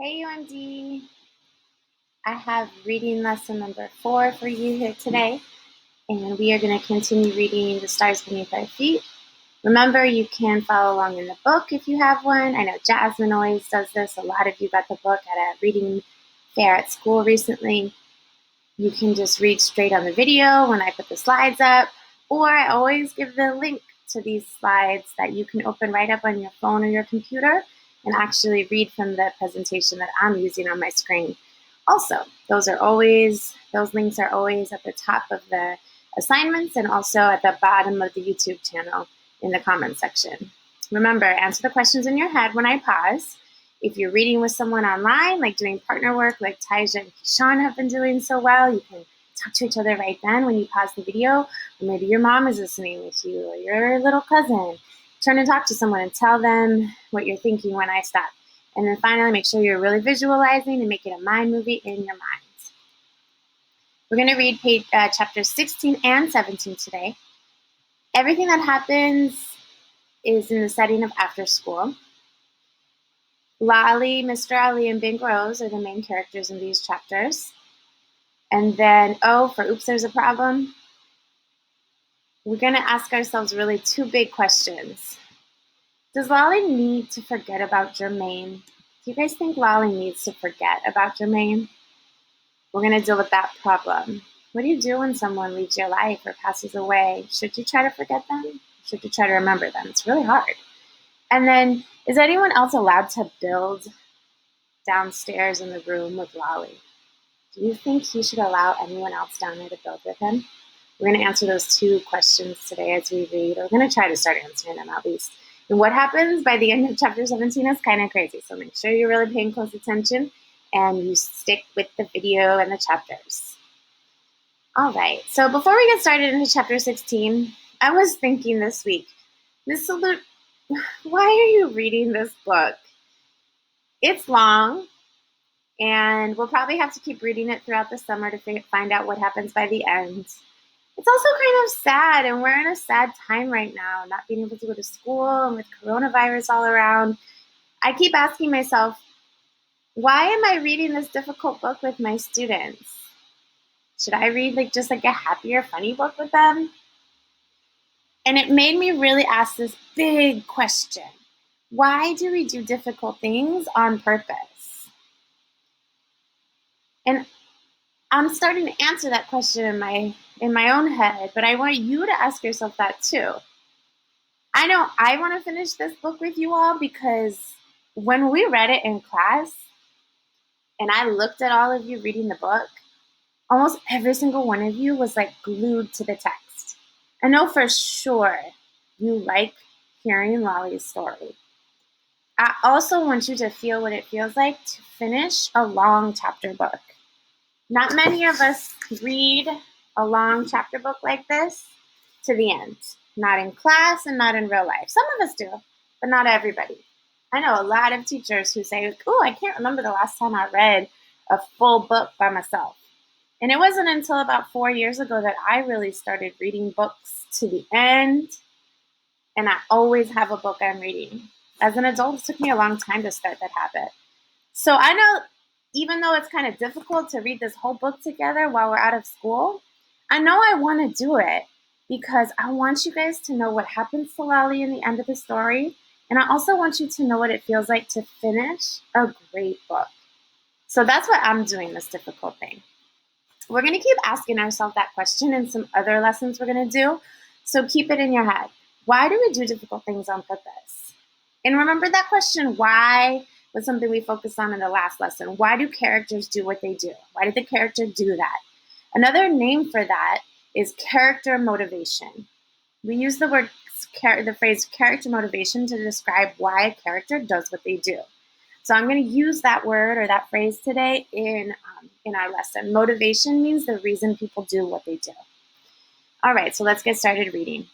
Hey UMD, I have reading lesson number 4 for you here today, and we are going to continue reading The Stars Beneath Our Feet. Remember, you can follow along in the book if you have one. I know Jasmine always does this. A lot of you got the book at a reading fair at school recently. You can just read straight on the video when I put the slides up, or I always give the link to these slides that you can open right up on your phone or your computer and actually read from the presentation that I'm using on my screen. Also, those links are always at the top of the assignments and also at the bottom of the YouTube channel in the comment section. Remember, answer the questions in your head when I pause. If you're reading with someone online, like doing partner work, like Taija and Kishan have been doing so well, you can talk to each other right then when you pause the video. Or maybe your mom is listening with you, or your little cousin. Turn and talk to someone and tell them what you're thinking when I stop. And then finally, make sure you're really visualizing and make it a mind movie in your mind. We're going to read chapters 16 and 17 today. Everything that happens is in the setting of after school. Lolly, Mr. Ali, and Big Rose are the main characters in these chapters. And then O for Oops, There's a Problem. We're going to ask ourselves really two big questions. Does Lolly need to forget about Jermaine? Do you guys think Lolly needs to forget about Jermaine? We're going to deal with that problem. What do you do when someone leaves your life or passes away? Should you try to forget them? Should you try to remember them? It's really hard. And then, is anyone else allowed to build downstairs in the room with Lolly? Do you think he should allow anyone else down there to build with him? We're going to answer those two questions today as we read. We're going to try to start answering them at least. And what happens by the end of chapter 17 is kind of crazy. So make sure you're really paying close attention and you stick with the video and the chapters. All right. So before we get started into chapter 16, I was thinking this week, Miss Salute, why are you reading this book? It's long, and we'll probably have to keep reading it throughout the summer to find out what happens by the end. It's also kind of sad, and we're in a sad time right now, not being able to go to school and with coronavirus all around. I keep asking myself, why am I reading this difficult book with my students? Should I read just a happier, funny book with them? And it made me really ask this big question. Why do we do difficult things on purpose? And I'm starting to answer that question in my own head, but I want you to ask yourself that too. I know I want to finish this book with you all because when we read it in class and I looked at all of you reading the book, almost every single one of you was glued to the text. I know for sure you like hearing Lolly's story. I also want you to feel what it feels like to finish a long chapter book. Not many of us read a long chapter book like this to the end. Not in class and not in real life. Some of us do, but not everybody. I know a lot of teachers who say, oh, I can't remember the last time I read a full book by myself. And it wasn't until about 4 years ago that I really started reading books to the end. And I always have a book I'm reading. As an adult, it took me a long time to start that habit. So I know, even though it's kind of difficult to read this whole book together while we're out of school, I know I want to do it because I want you guys to know what happens to Lolly in the end of the story. And I also want you to know what it feels like to finish a great book. So that's why I'm doing this difficult thing. We're going to keep asking ourselves that question in some other lessons we're going to do. So keep it in your head. Why do we do difficult things on purpose? And remember that question, why, was something we focused on in the last lesson. Why do characters do what they do? Why did the character do that? Another name for that is character motivation. We use the phrase character motivation to describe why a character does what they do. So I'm going to use that word or that phrase today in our lesson. Motivation means the reason people do what they do. All right, so let's get started reading.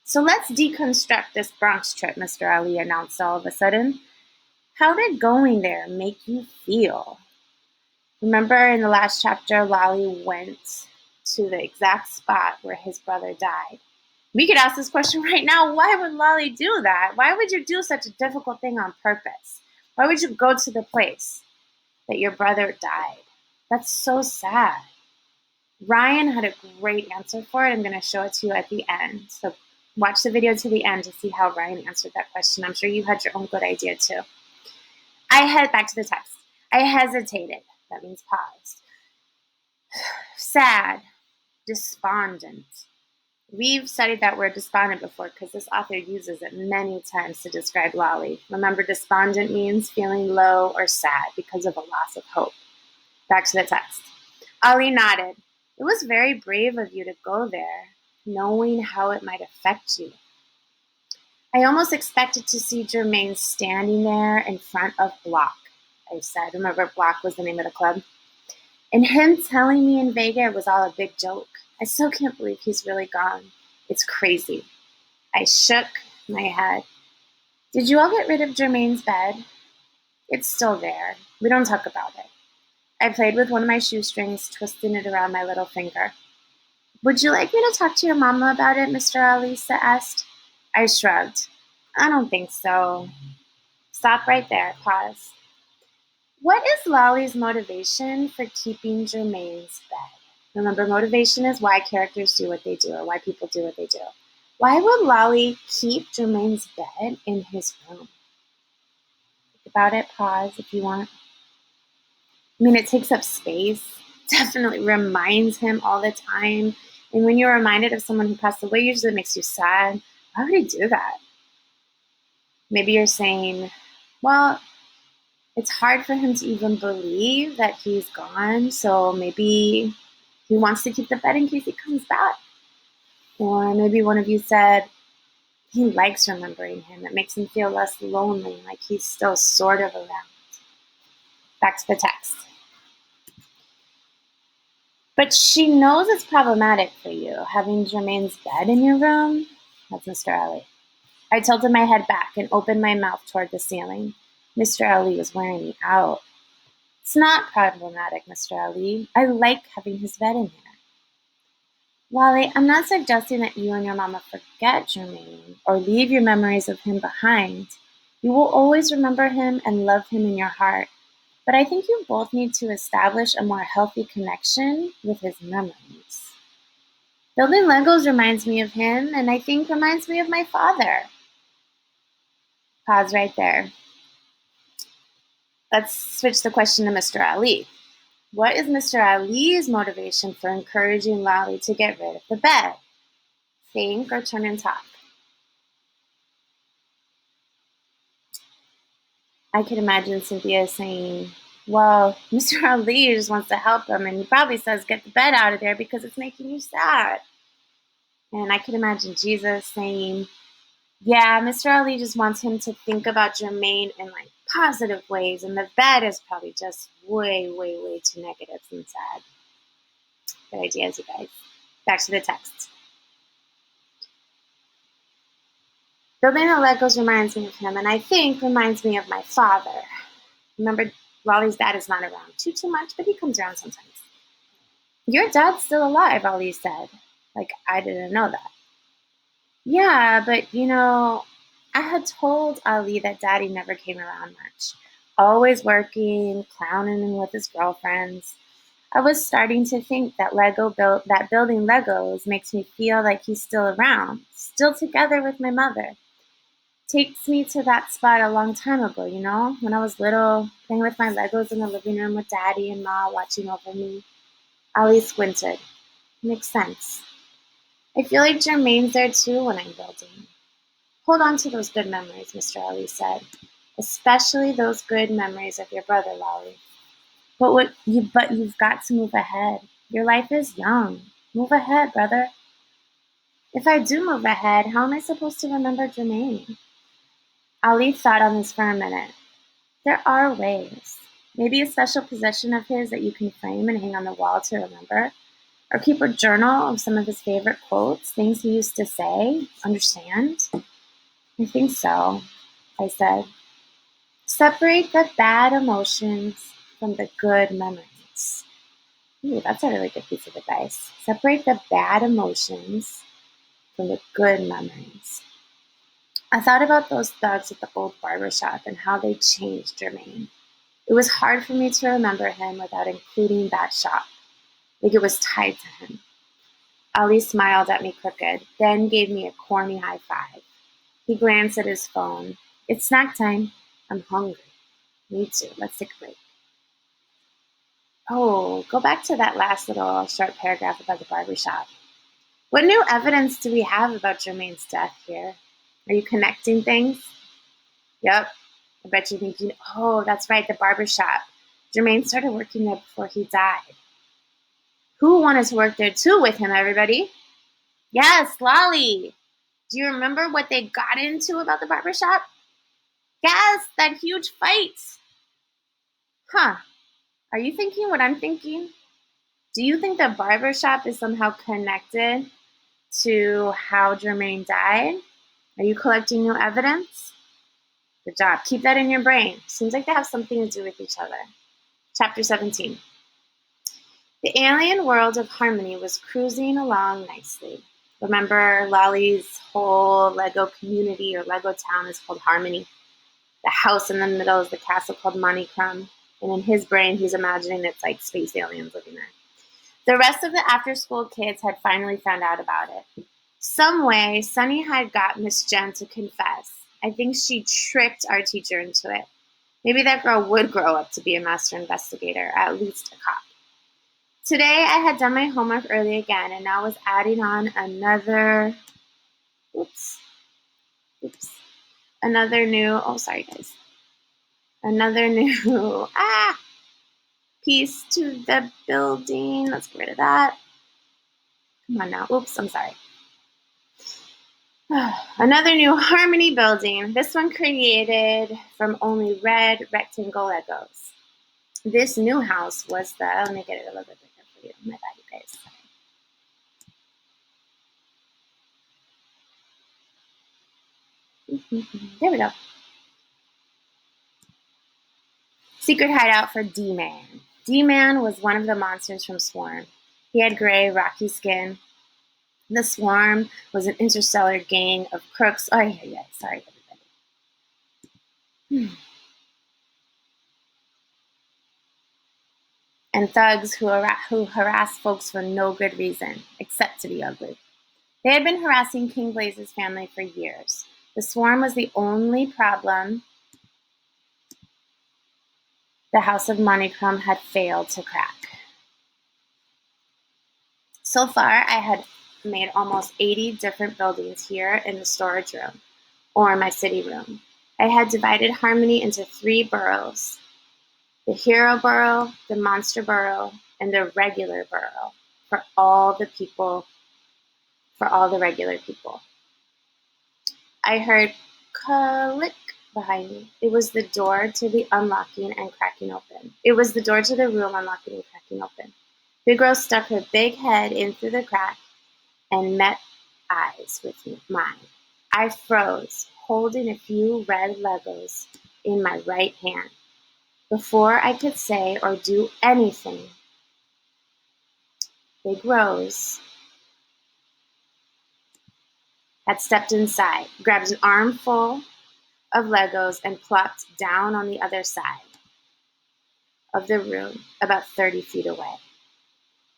So let's deconstruct this Bronx trip, Mr. Ali announced all of a sudden. How did going there make you feel? Remember in the last chapter, Lolly went to the exact spot where his brother died. We could ask this question right now. Why would Lolly do that? Why would you do such a difficult thing on purpose? Why would you go to the place? that your brother died. That's so sad. Ryan had a great answer for it. I'm going to show it to you at the end. So watch the video to the end to see how Ryan answered that question. I'm sure you had your own good idea too. Back to the text. I hesitated. That means paused. Sad. Despondent. We've studied that word despondent before because this author uses it many times to describe Lolly. Remember, despondent means feeling low or sad because of a loss of hope. Back to the text. Ollie nodded. It was very brave of you to go there, knowing how it might affect you. I almost expected to see Jermaine standing there in front of Block, I said. Remember, Block was the name of the club? And him telling me in Vega it was all a big joke. I still can't believe he's really gone. It's crazy. I shook my head. Did you all get rid of Jermaine's bed? It's still there. We don't talk about it. I played with one of my shoestrings, twisting it around my little finger. Would you like me to talk to your mama about it, Mr. Alisa asked. I shrugged. I don't think so. Stop right there. Pause. What is Lolly's motivation for keeping Jermaine's bed? Remember, motivation is why characters do what they do or why people do what they do. Why would Lolly keep Jermaine's bed in his room? Think about it. Pause if you want. I mean, it takes up space. Definitely reminds him all the time. And when you're reminded of someone who passed away, usually it makes you sad. Why would he do that? Maybe you're saying, well, it's hard for him to even believe that he's gone, so maybe he wants to keep the bed in case he comes back. Or maybe one of you said he likes remembering him. It makes him feel less lonely, like he's still sort of around. Back to the text. But she knows it's problematic for you, having Jermaine's bed in your room. That's Mr. Ali. I tilted my head back and opened my mouth toward the ceiling. Mr. Ali was wearing me out. It's not problematic, Mr. Ali. I like having his bed in here. Wally, I'm not suggesting that you and your mama forget Jermaine or leave your memories of him behind. You will always remember him and love him in your heart. But I think you both need to establish a more healthy connection with his memories. Building Legos reminds me of him, and I think reminds me of my father. Pause right there. Let's switch the question to Mr. Ali. What is Mr. Ali's motivation for encouraging Lolly to get rid of the bed? Think or turn and talk. I could imagine Cynthia saying, well, Mr. Ali just wants to help him, and he probably says, get the bed out of there because it's making you sad. And I could imagine Jesus saying, yeah, Mr. Ali just wants him to think about Jermaine in like positive ways, and the bed is probably just way, way, way too negative and sad. Good ideas, you guys. Back to the text. Building the Legos reminds me of him, and I think reminds me of my father. Remember, Lolly's dad is not around too much, but he comes around sometimes. Your dad's still alive, Ali said. Like, I didn't know that. Yeah, but I had told Ali that Daddy never came around much. Always working, clowning with his girlfriends. I was starting to think that building Legos makes me feel like he's still around, still together with my mother. Takes me to that spot a long time ago, when I was little, playing with my Legos in the living room with Daddy and Ma watching over me. Ali squinted. Makes sense. I feel like Jermaine's there too when I'm building. Hold on to those good memories, Mr. Ali said. Especially those good memories of your brother, Lolly. But you've got to move ahead. Your life is young. Move ahead, brother. If I do move ahead, how am I supposed to remember Jermaine? Ali thought on this for a minute. There are ways. Maybe a special possession of his that you can frame and hang on the wall to remember. Or keep a journal of some of his favorite quotes, things he used to say. Understand? I think so, I said. Separate the bad emotions from the good memories. Ooh, that's a really good piece of advice. Separate the bad emotions from the good memories. I thought about those thugs at the old barber shop and how they changed Jermaine. It was hard for me to remember him without including that shop, like it was tied to him. Ali smiled at me crooked, then gave me a corny high five. He glanced at his phone. It's snack time. I'm hungry. Me too. Let's take a break. Oh, go back to that last little short paragraph about the barbershop. What new evidence do we have about Jermaine's death here? Are you connecting things? Yep. I bet you're thinking, oh, that's right, the barbershop. Jermaine started working there before he died. Who wanted to work there too with him, everybody? Yes, Lolly. Do you remember what they got into about the barbershop? Yes, that huge fight. Huh. Are you thinking what I'm thinking? Do you think the barbershop is somehow connected to how Jermaine died? Are you collecting new evidence? Good job. Keep that in your brain. Seems like they have something to do with each other. Chapter 17. The alien world of Harmony was cruising along nicely. Remember, Lolly's whole Lego community or Lego town is called Harmony. The house in the middle is the castle called Monicrum. And in his brain, he's imagining it's like space aliens living there. The rest of the after-school kids had finally found out about it. Some way, Sunny had got Miss Jen to confess. I think she tricked our teacher into it. Maybe that girl would grow up to be a master investigator, at least a cop. Today, I had done my homework early again, and now was adding on another new, another new, piece to the building. Let's get rid of that. Come on now. Oops, I'm sorry. Another new Harmony building. This one created from only red rectangle Legos. This new house was let me get it a little bit bigger for you. My bad, you guys. There we go. Secret hideout for D-Man. D-Man was one of the monsters from Swarm. He had gray, rocky skin. The Swarm was an interstellar gang of crooks. Oh, yeah. Sorry, everybody. And thugs who harassed folks for no good reason, except to be ugly. They had been harassing King Blaze's family for years. The Swarm was the only problem the House of Monicrum had failed to crack. So far, I had made almost 80 different buildings here in the storage room, or my city room. I had divided Harmony into 3 boroughs: the hero borough, the monster borough, and the regular borough for all the regular people. I heard click behind me. It was the door to the unlocking and cracking open. It was the door to the room unlocking and cracking open. Big Rose stuck her big head in through the crack and met eyes with mine. I froze, holding a few red Legos in my right hand. Before I could say or do anything, Big Rose had stepped inside, grabbed an armful of Legos, and plopped down on the other side of the room, about 30 feet away.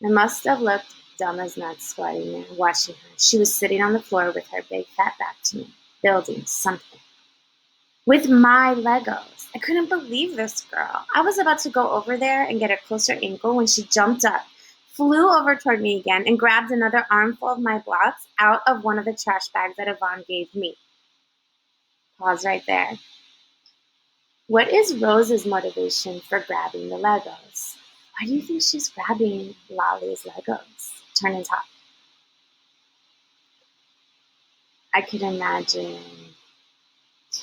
I must have looked dumb as nuts squatting there, watching her. She was sitting on the floor with her big fat back to me, building something. With my Legos. I couldn't believe this girl. I was about to go over there and get a closer angle when she jumped up, flew over toward me again, and grabbed another armful of my blocks out of one of the trash bags that Yvonne gave me. Pause right there. What is Rose's motivation for grabbing the Legos? Why do you think she's grabbing Lolly's Legos? Turn and talk. I could imagine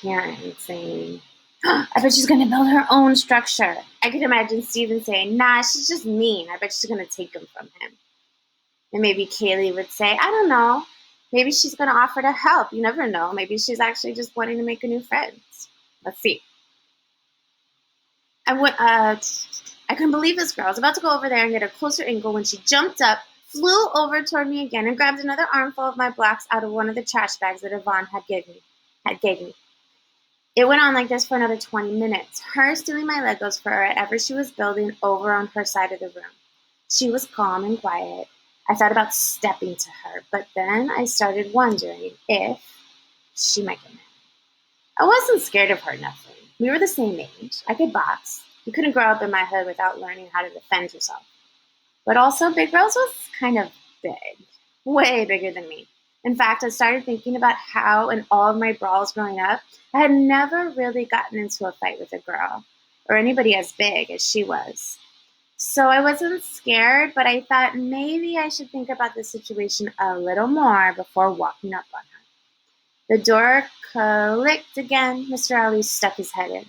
Karen saying, I bet she's going to build her own structure. I could imagine Steven saying, nah, she's just mean. I bet she's going to take them from him. And maybe Kaylee would say, I don't know. Maybe she's going to offer to help. You never know. Maybe she's actually just wanting to make a new friend. Let's see. I couldn't believe this girl. I was about to go over there and get a closer angle when she jumped up, flew over toward me again, and grabbed another armful of my blocks out of one of the trash bags that Yvonne had gave me. It went on like this for another 20 minutes, her stealing my Legos for whatever she was building over on her side of the room. She was calm and quiet. I thought about stepping to her, but then I started wondering if she might get mad. I wasn't scared of her, nothing. We were the same age. I could box. You couldn't grow up in my hood without learning how to defend yourself. But also, Big Rose was kind of big, way bigger than me. In fact, I started thinking about how in all of my brawls growing up, I had never really gotten into a fight with a girl or anybody as big as she was. So I wasn't scared, but I thought maybe I should think about the situation a little more before walking up on her. The door clicked again. Mr. Ali stuck his head in.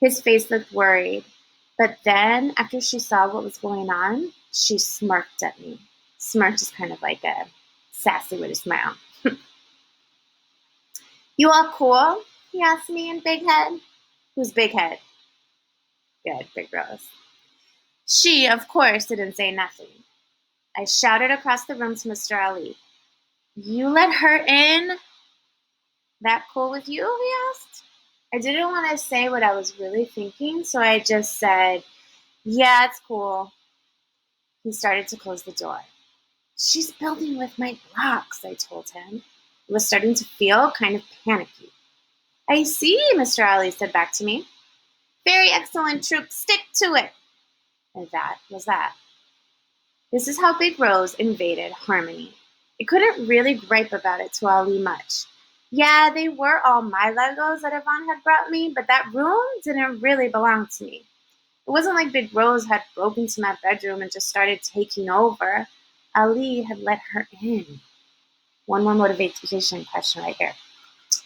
His face looked worried. But then, after she saw what was going on, she smirked at me. Smirk is kind of like a sassy with a smile. You all cool? He asked me in Big Head. Who's Big Head? Good, Big Rose. She, of course, didn't say nothing. I shouted across the room to Mr. Ali. You let her in? That cool with you? He asked. I didn't want to say what I was really thinking, so I just said, yeah, it's cool. He started to close the door. She's building with my blocks, I told him. I was starting to feel kind of panicky. I see, Mr. Ali said back to me. Very excellent, troop. Stick to it. And that was that. This is how Big Rose invaded Harmony. It couldn't really gripe about it to Ali much. Yeah, they were all my Legos that Yvonne had brought me, but that room didn't really belong to me. It wasn't like Big Rose had broken into my bedroom and just started taking over. Ali had let her in. One more motivation question right here.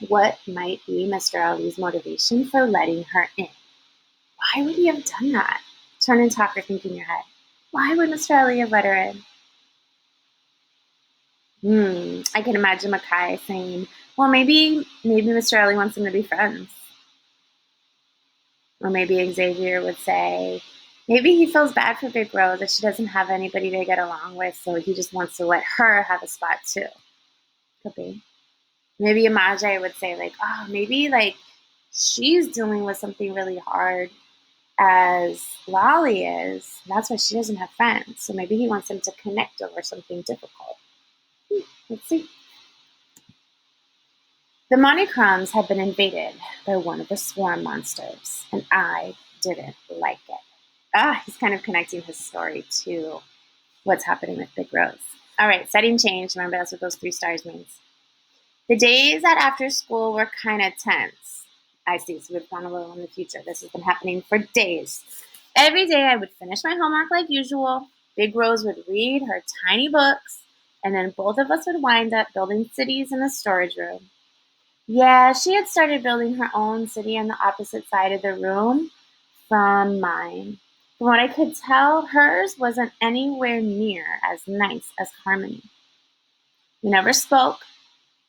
What might be Mr. Ali's motivation for letting her in? Why would he have done that? Turn and talk or think in your head. Why would Mr. Ali have let her in? I can imagine Makai saying, well, maybe Mr. Ali wants them to be friends. Or maybe Xavier would say, maybe he feels bad for Big Rose that she doesn't have anybody to get along with, so he just wants to let her have a spot too. Could be. Maybe Imajay would say, like, oh, maybe like she's dealing with something really hard as Lolly is. That's why she doesn't have friends. So maybe he wants them to connect over something difficult. Let's see. The Monochrons had been invaded by one of the swarm monsters, and I didn't like it. He's kind of connecting his story to what's happening with Big Rose. All right, setting change. Remember, that's what those 3 stars means. The days at after school were kind of tense. I see, so we've gone a little in the future. This has been happening for days. Every day I would finish my homework like usual. Big Rose would read her tiny books, and then both of us would wind up building cities in the storage room. Yeah, she had started building her own city on the opposite side of the room from mine. From what I could tell, hers wasn't anywhere near as nice as Harmony. We never spoke,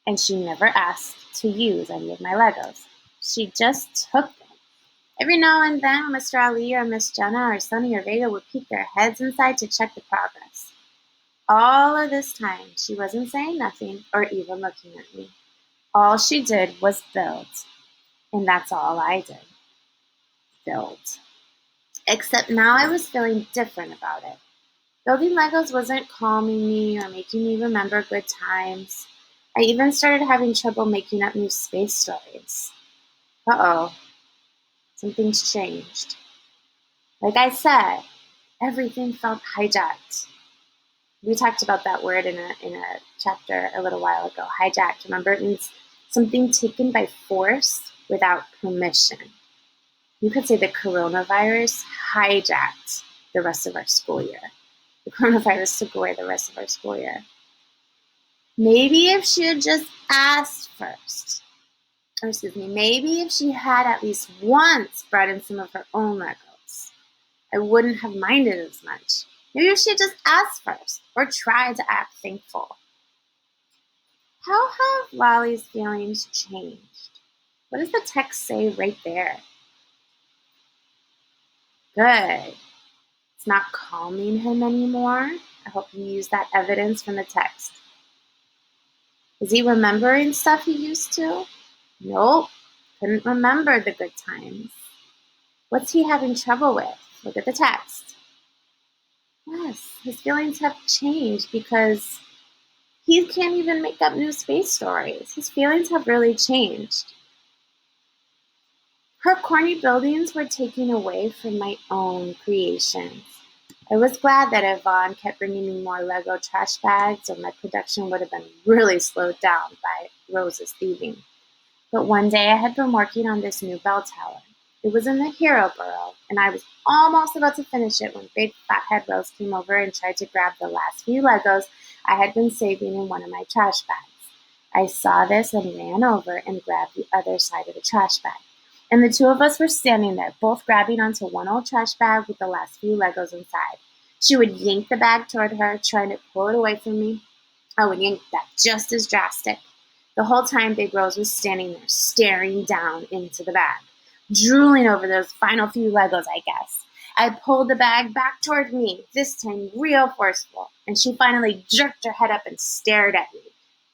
and she never asked to use any of my Legos. She just took them. Every now and then, Mr. Ali or Miss Jenna or Sunny or Vega would peek their heads inside to check the progress. All of this time, she wasn't saying nothing or even looking at me. All she did was build, and that's all I did. Build. Except now I was feeling different about it. Building Legos wasn't calming me or making me remember good times. I even started having trouble making up new space stories. Uh-oh. Something's changed. Like I said, everything felt hijacked. We talked about that word in a chapter a little while ago. Hijacked. Remember, it means something taken by force without permission. You could say the coronavirus hijacked the rest of our school year. The coronavirus took away the rest of our school year. Maybe if she had just asked first, maybe if she had at least once brought in some of her own Legos, I wouldn't have minded as much. Maybe if she had just asked first or tried to act thankful. How have Lolly's feelings changed? What does the text say right there? Good. It's not calming him anymore. I hope you use that evidence from the text. Is he remembering stuff he used to? Nope. Couldn't remember the good times. What's he having trouble with? Look at the text. Yes, his feelings have changed because he can't even make up new space stories. His feelings have really changed. Her corny buildings were taking away from my own creations. I was glad that Yvonne kept bringing me more Lego trash bags, or my production would have been really slowed down by Rose's thieving. But one day I had been working on this new bell tower. It was in the Hero Burrow, and I was almost about to finish it when Big Fathead Rose came over and tried to grab the last few Legos I had been saving in one of my trash bags. I saw this and ran over and grabbed the other side of the trash bag. And the two of us were standing there, both grabbing onto one old trash bag with the last few Legos inside. She would yank the bag toward her, trying to pull it away from me. I would yank that just as drastic. The whole time, Big Rose was standing there, staring down into the bag, drooling over those final few Legos, I guess. I pulled the bag back toward me, this time real forceful, and she finally jerked her head up and stared at me,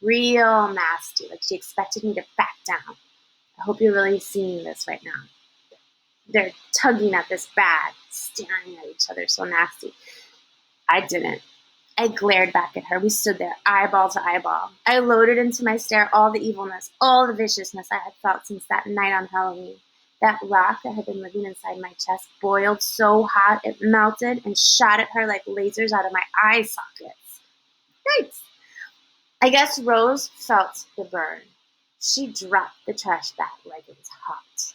real nasty, like she expected me to back down. I hope you're really seeing this right now. They're tugging at this bag, staring at each other, so nasty. I didn't. I glared back at her. We stood there, eyeball to eyeball. I loaded into my stare all the evilness, all the viciousness I had felt since that night on Halloween. That rock that had been living inside my chest boiled so hot it melted and shot at her like lasers out of my eye sockets. Yikes! I guess Rose felt the burn. She dropped the trash bag like it was hot.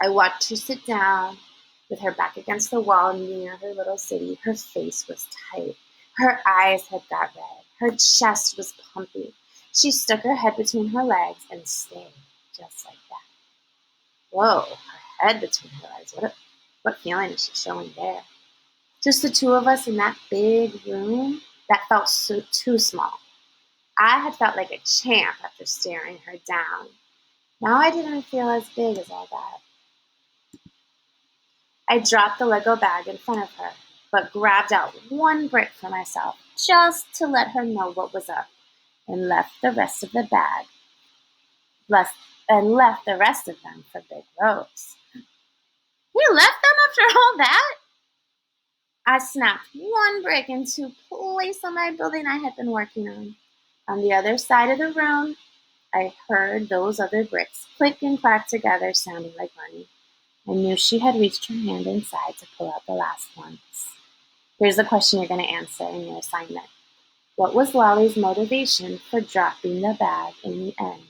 I watched her sit down with her back against the wall near her little city. Her face was tight. Her eyes had got red. Her chest was pumping. She stuck her head between her legs and stayed just like that. Whoa, her head between her legs. What feeling is she showing there? Just the two of us in that big room that felt so too small. I had felt like a champ after staring her down. Now I didn't feel as big as all that. I dropped the Lego bag in front of her, but grabbed out one brick for myself, just to let her know what was up, and left the rest of the bag, left the rest of them for Big Rose. You left them after all that? I snapped one brick into place on my building I had been working on. On the other side of the room, I heard those other bricks click and clack together, sounding like money. I knew she had reached her hand inside to pull out the last ones. Here's the question you're going to answer in your assignment. What was Lolly's motivation for dropping the bag in the end?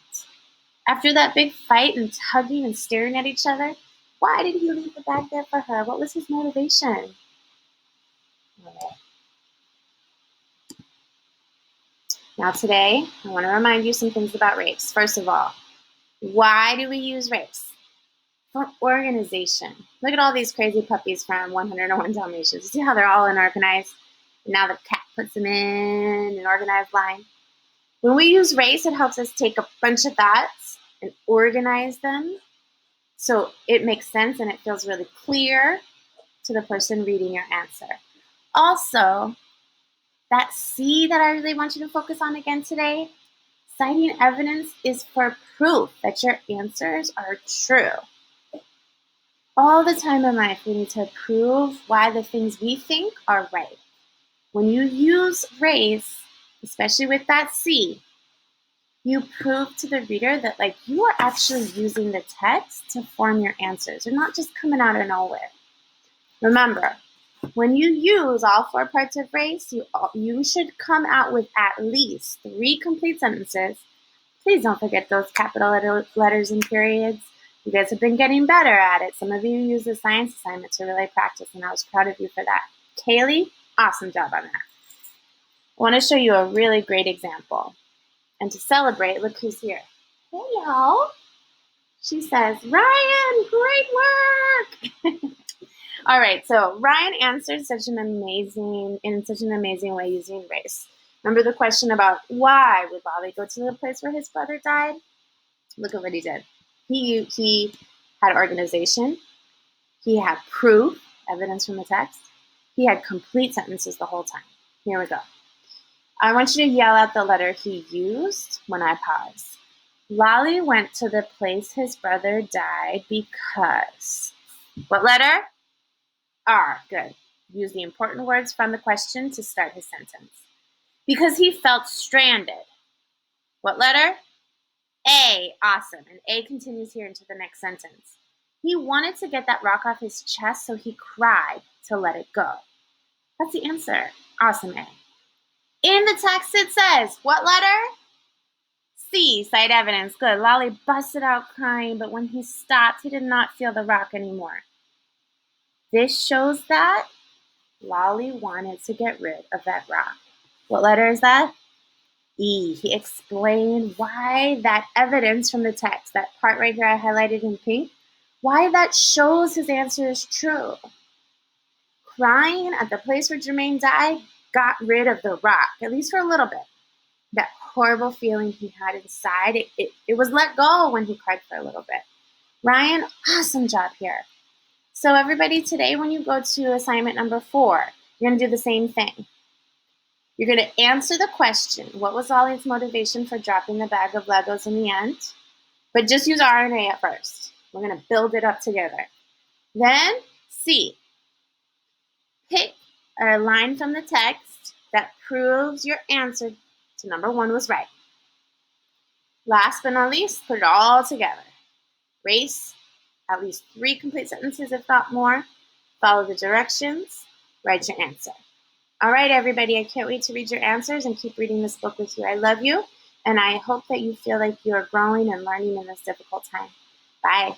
After that big fight and tugging and staring at each other, why did he leave the bag there for her? What was his motivation? Okay. Now today, I want to remind you some things about race. First of all, why do we use race? For organization. Look at all these crazy puppies from 101 Dalmatians. You see how they're all unorganized? And now the cat puts them in an organized line. When we use race, it helps us take a bunch of thoughts and organize them so it makes sense and it feels really clear to the person reading your answer. Also, that C that I really want you to focus on again today, citing evidence is for proof that your answers are true. All the time in life, we need to prove why the things we think are right. When you use race, especially with that C, you prove to the reader that you are actually using the text to form your answers. They're not just coming out of nowhere. Remember, when you use all 4 parts of race, you should come out with at least 3 complete sentences. Please don't forget those capital letters and periods. You guys have been getting better at it. Some of you use the science assignment to really practice, and I was proud of you for that. Kaylee, awesome job on that. I want to show you a really great example. And to celebrate, look who's here. Hey, y'all. She says, Ryan, great work. All right, so Ryan answered in such an amazing way using race. Remember the question about why would Lolly go to the place where his brother died? Look at what he did. He had organization. He had proof, evidence from the text. He had complete sentences the whole time. Here we go. I want you to yell out the letter he used when I pause. Lolly went to the place his brother died because. What letter? R. Good. Use the important words from the question to start his sentence. Because he felt stranded. What letter? A. Awesome. And A continues here into the next sentence. He wanted to get that rock off his chest, so he cried to let it go. That's the answer. Awesome, A. In the text it says, what letter? C. Cite evidence. Good. Lolly busted out crying, but when he stopped, he did not feel the rock anymore. This shows that Lolly wanted to get rid of that rock. What letter is that? E. He explained why that evidence from the text, that part right here I highlighted in pink, why that shows his answer is true. Crying at the place where Jermaine died got rid of the rock, at least for a little bit. That horrible feeling he had inside, it was let go when he cried for a little bit. Ryan, awesome job here. So everybody, today when you go to assignment number 4, you're going to do the same thing. You're going to answer the question, what was Lolly's motivation for dropping the bag of Legos in the end? But just use R and A at first. We're going to build it up together. Then C, pick a line from the text that proves your answer to number 1 was right. Last but not least, put it all together. Race at least 3 complete sentences, if not more. Follow the directions. Write your answer. All right, everybody, I can't wait to read your answers and keep reading this book with you. I love you, and I hope that you feel like you're growing and learning in this difficult time. Bye.